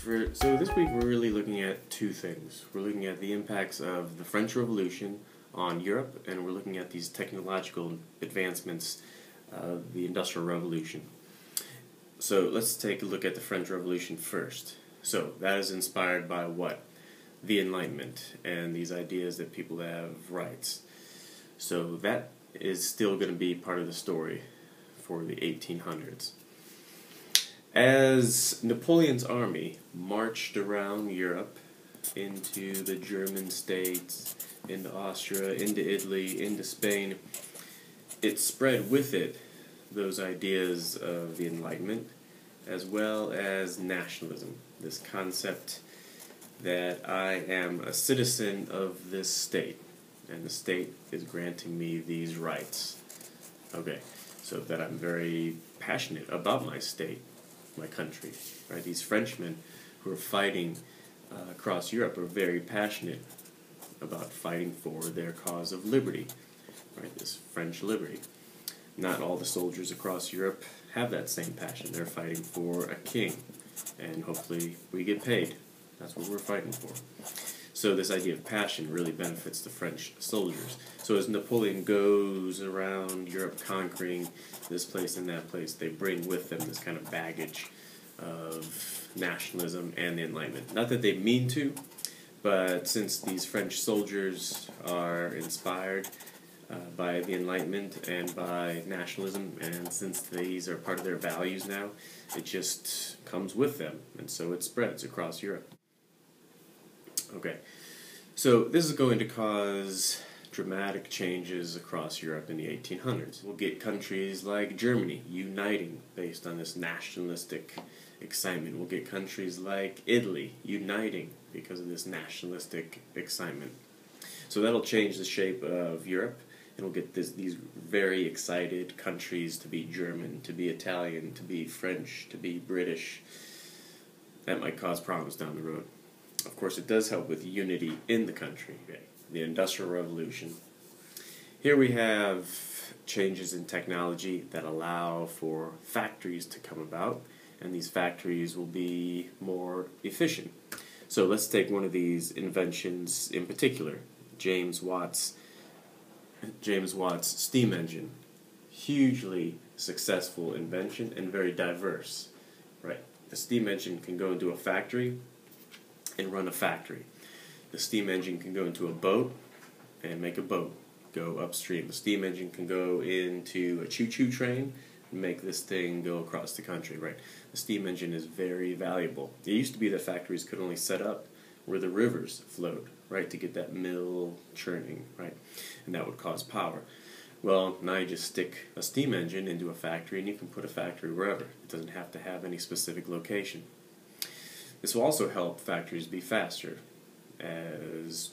So this week we're really looking at two things. We're looking at the impacts of the French Revolution on Europe, and we're looking at these technological advancements of the Industrial Revolution. So let's take a look at the French Revolution first. So that is inspired by what? The Enlightenment and these ideas that people have rights. So that is still going to be part of the story for the 1800s. As Napoleon's army marched around Europe into the German states, into Austria, into Italy, into Spain, it spread with it those ideas of the Enlightenment as well as nationalism, this concept that I am a citizen of this state and the state is granting me these rights. Okay, so that I'm very passionate about my state, my country, right? These Frenchmen who are fighting across Europe are very passionate about fighting for their cause of liberty, right? This French liberty. Not all the soldiers across Europe have that same passion. They're fighting for a king, and hopefully we get paid. That's what we're fighting for. So this idea of passion really benefits the French soldiers. So as Napoleon goes around Europe conquering this place and that place, they bring with them this kind of baggage of nationalism and the Enlightenment. Not that they mean to, but since these French soldiers are inspired by the Enlightenment and by nationalism, and since these are part of their values now, it just comes with them, and so it spreads across Europe. Okay, so this is going to cause dramatic changes across Europe in the 1800s. We'll get countries like Germany uniting based on this nationalistic excitement. We'll get countries like Italy uniting because of this nationalistic excitement. So that'll change the shape of Europe, and we'll get these very excited countries to be German, to be Italian, to be French, to be British. That might cause problems down the road. Of course, it does help with unity in the country. Okay. The Industrial Revolution. Here we have changes in technology that allow for factories to come about, and these factories will be more efficient. So let's take one of these inventions in particular, James Watt's steam engine. Hugely successful invention and very diverse. Right? The steam engine can go into a factory and run a factory. The steam engine can go into a boat and make a boat go upstream. The steam engine can go into a choo-choo train and make this thing go across the country, right? The steam engine is very valuable. It used to be that factories could only set up where the rivers flowed, right, to get that mill churning, right? And that would cause power. Well, now you just stick a steam engine into a factory and you can put a factory wherever. It doesn't have to have any specific location. This will also help factories be faster, as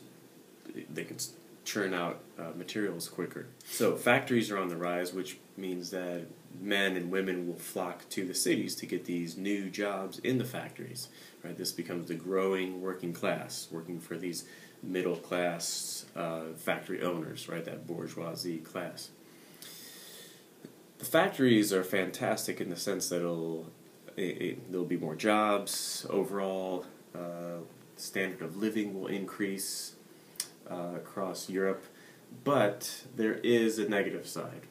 they can churn out materials quicker. So factories are on the rise, which means that men and women will flock to the cities to get these new jobs in the factories. Right? This becomes the growing working class, working for these middle class factory owners, right? That bourgeoisie class. The factories are fantastic in the sense that there'll be more jobs. Overall, standard of living will increase across Europe, but there is a negative side,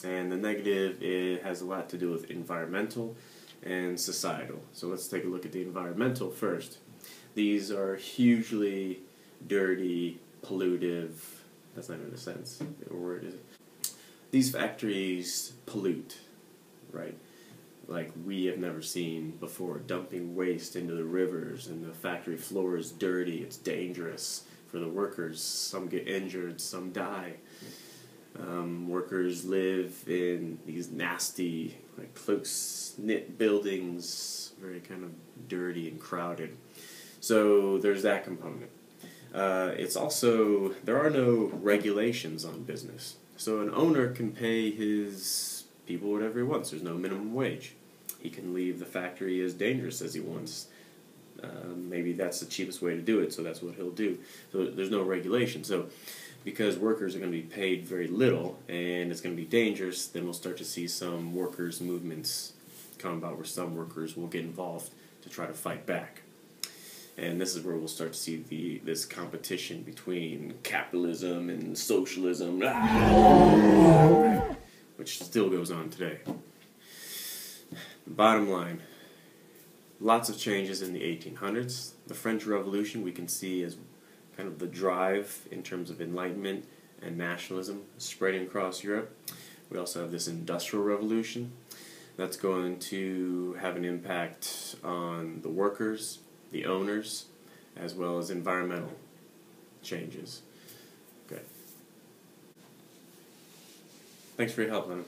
and the negative has a lot to do with environmental and societal. So let's take a look at the environmental first. These are hugely dirty, pollutive. That's not even a sense or word, is it? These factories pollute, right? Like we have never seen before, dumping waste into the rivers, and the factory floor is dirty, it's dangerous for the workers. Some get injured, some die. Workers live in these nasty, like close-knit buildings, very kind of dirty and crowded. So there's that component. It's also, there are no regulations on business. So an owner can pay his people whatever he wants. There's no minimum wage. He can leave the factory as dangerous as he wants. Maybe that's the cheapest way to do it, so that's what he'll do. So there's no regulation. So because workers are going to be paid very little and it's going to be dangerous, then we'll start to see some workers' movements come about where some workers will get involved to try to fight back. And this is where we'll start to see this competition between capitalism and socialism, which still goes on today. Bottom line, lots of changes in the 1800s. The French Revolution we can see as kind of the drive in terms of enlightenment and nationalism spreading across Europe. We also have this Industrial Revolution that's going to have an impact on the workers, the owners, as well as environmental changes. Okay. Thanks for your help, Lennon.